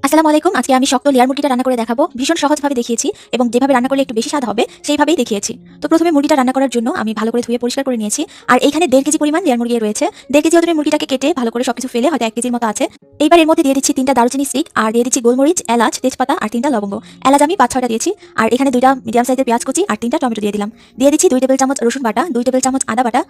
আসসালামু আলাইকুম। আজকে আমি শক্ত লেয়ার মুরগিটা রান্না করে দেখাবো। ভীষণ সহজভাবে দেখিয়েছি এবং যেভাবে রান্না করলে একটু বেশি স্বাদ হবে সেইভাবেই দেখিয়েছি। তো প্রথমে মুরগিটা রান্না করার জন্য আমি ভালো করে ধুয়ে পরিষ্কার করে নিয়েছি। আর এইখানে 1.5 কেজি পরিমাণ লেয়ার মুরগি রয়েছে। 1.5 কেজি ওজনের মুরগিটাকে কেটে ভালো করে সবকিছু ফেলে হয়তো 1 কেজির মতো আছে। এইবার এর মধ্যে দিয়ে দিচ্ছি 3টা দারুচিনি স্টিক, আর দিয়ে দিচ্ছি গোলমরিচ, এলাচ, তেজপাতা আর 3টা লবঙ্গ। এলাচ আমি 5-6টা দিয়েছি। আর এখানে 2টা মিডিয়াম সাইজের পেঁয়াজ কুচি আর 3টা টমেটো দিয়ে দিলাম। দিয়ে দিচ্ছি 2 টেবিল চামচ রসুন বাটা, 2 টেবিল চামচ আদা বাটা,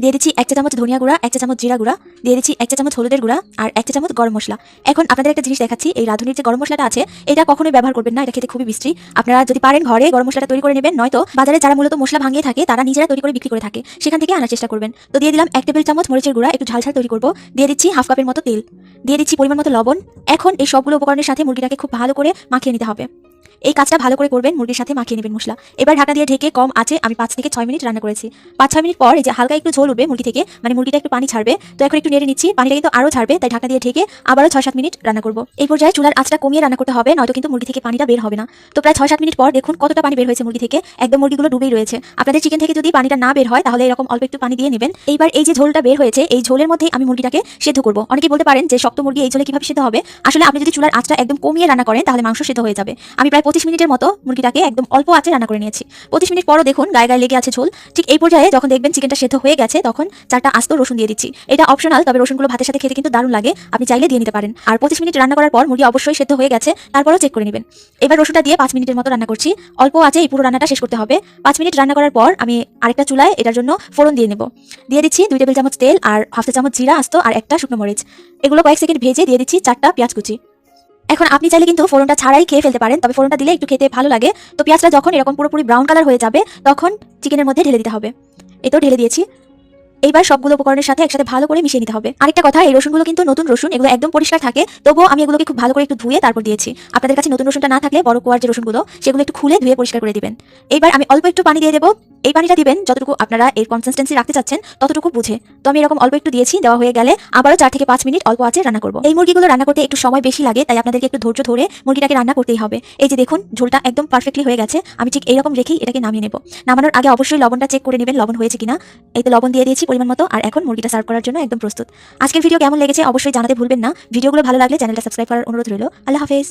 দিয়ে দিচ্ছি 1 চা চামচ ধনিয়া গুঁড়া, 1 চা চামচ জিরা গুঁড়া, দিয়ে দিচ্ছি 1 চা চামচ হলুদের গুঁড়া আর 1 চা চামচ গরম মশলা। এখন আপনাদের একটা জিনিস দেখাচ্ছি, এই রাঁধুনির যে গরম মশলাটা আছে এটা কখনোই ব্যবহার করবেন না, এটা খেতে খুবই বিশ্রী। আপনারা যদি পারেন ঘরে গরম মশলাটা তৈরি করে নেবেন, নয়তো বাজারে যারা মূলত মশলা ভাঙিয়ে থাকে তারা নিজেরা তৈরি করে বিক্রি করে থাকে, সেখান থেকে আনার চেষ্টা করবেন। তো দিয়ে দিলাম 1 টেবিল চামচ মরিচের গুঁড়া, একটু ঝাল ঝাল তৈরি করব। দিয়ে দিচ্ছি হাফ কাপের মতো তেল, দিয়ে দিচ্ছি পরিমাণ মতো লবণ। এখন এই সবগুলো উপকরণের সাথে মুরগিটাকে খুব ভালো করে মাখিয়ে নিতে হবে। এই কাজটা ভালো করে করবেন, মুরগির সাথে মাখিয়ে নেবেন মশলা। এবার ঢাকা দিয়ে ঢেকে কম আছে আমি 5 থেকে 6 মিনিট রান্না করেছি। 5-6 মিনিট পর এই যে হালকা একটু ঝোল উঠবে মুরগি থেকে, মানে মুরগিটা একটু পানি ছাড়বে। তো এখন একটু নেড়ে নিচ্ছি, পানিটা কিন্তু আরো ছাড়বে, তাই ঢাকা দিয়ে ঢেকে আবারও 6-7 মিনিট রান্না করব। এই পর্যায়ে চুলার আঁচটা কমিয়ে রান্না করতে হবে, নয়তো কিন্তু মুরগি থেকে পানিটা বের হবে না। তো প্রায় 6-7 মিনিট পর দেখুন কতটা পানি বের হয়েছে মুরগি থেকে, একদম মুরগিগুলো ডুবেই রয়েছে। আপনাদের চিকেন থেকে যদি পানিটা না বের হয় তাহলে এরকম অল্প একটু পানি দিয়ে নেবেন। এইবার এই যে ঝোলটা বের হয়েছে এই ঝোলের মধ্যেই আমি মুরগিটাকে সেদ্ধ করব। অনেকেই বলতে পারেন যে শক্ত মুরগি এই ঝোলে কিভাবে সেদ্ধ হবে। আসলে আপনি যদি চুলার আঁচটা একদম কমিয়ে রান্না করেন তাহলে মাংস সেদ্ধ হয়ে যাবে। আমি প্রায় 25 মিনিটের মতো মুরগিটাকে একদম অল্প আঁচে রান্না করে নিয়েছি। 25 মিনিট পরও দেখুন গায়ে গায়ে লেগে আছে ঝোল। ঠিক এই পর্যায়ে যখন দেখবেন চিকেনটা সেদ্ধ হয়ে গেছে তখন 4টা আস্ত রসুন দিয়ে দিচ্ছি। এটা অপশনাল, তবে রসুনগুলো ভাতের সাথে খেতে কিন্তু দারুণ লাগে, আপনি চাইলে দিয়ে নিতে পারেন। আর 25 মিনিট রান্না করার পর মুরগি অবশ্যই সেদ্ধ হয়ে গেছে, তারপরও চেক করে নেবেন। এবার রসুনটা দিয়ে 5 মিনিটের মতো রান্না করছি। অল্প আঁচে এই পুরো রান্নাটা শেষ করতে হবে। 5 মিনিট রান্না করার পর আমি আরেকটা চুলায় এটার জন্য ফোড়ন দিয়ে নেব। দিয়ে দিচ্ছি 2 টেবিল চামচ তেল আর হাফ চা চামচ জিরা আস্ত আর একটা শুকনো মরিচ। এগুলো কয়েক সেকেন্ড ভেজে দিয়ে দিচ্ছি 4টা পেঁয়াজ কুচি। এখন আপনি চাইলে কিন্তু ফোড়নটা ছাড়াই খেয়ে ফেলতে পারেন, তবে ফোড়নটা দিলে একটু খেতে ভালো লাগে। তো পেঁয়াজটা যখন এরকম পুরোপুরি ব্রাউন কালার হয়ে যাবে তখন চিকেনের মধ্যে ঢেলে দিতে হবে। এটাও ঢেলে দিয়েছি। এইবার সবগুলো উপকরণের সাথে একসাথে ভালো করে মিশিয়ে নিতে হবে। আরেকটা কথা, এই রসুনগুলো কিন্তু নতুন রসুন, এগুলো একদম পরিষ্কার থাকে, তবুও আমি এগুলোকে খুব ভালো করে একটু ধুয়ে তারপর দিয়েছি। আপনাদের কাছে নতুন রসুনটা না থাকলে বড় কোয়ার যে রসুনগুলো সেগুলো একটু খুলে ধুয়ে পরিষ্কার করে দিবেন। এইবার আমি অল্প একটু পানি দিয়ে দেবো। এই পানিটা দিবেন যতটুকু আপনারা এর কনসিস্টেন্সি রাখতে চাচ্ছেন ততটুকু বুঝে। তো আমি এরকম অল্প একটু দিয়েছি, দেওয়া হয়ে গেলে আবারও 4 থেকে 5 মিনিট অল্প আঁচে রান্না করব। এই মুরগিগুলো রান্না করতে একটু সময় বেশি লাগে, তাই আপনাদেরকে একটু ধৈর্য ধরে মুরগিটাকে রান্না করতেই হবে। এই যে দেখুন ঝোলটা একদম পারফেক্টলি হয়ে গেছে, আমি ঠিক এইরকম রেখেই এটাকে নামিয়ে নেব। নামানোর আগে অবশ্যই লবণটা চেক করে নেবেন লবণ হয়েছে কিনা। এই তো লবণ দিয়ে দিয়েছি পরিমাণ মতো, আর এখন মুরগিটা সার্ভ করার জন্য একদম প্রস্তুত। আজকের ভিডিও কেমন লেগেছে অবশ্যই জানাতে ভুলবেন না। ভিডিওগুলো ভালো লাগলে চ্যানেলটা সাবস্ক্রাইব করার অনুরোধ রইল। আল্লাহ হাফেজ।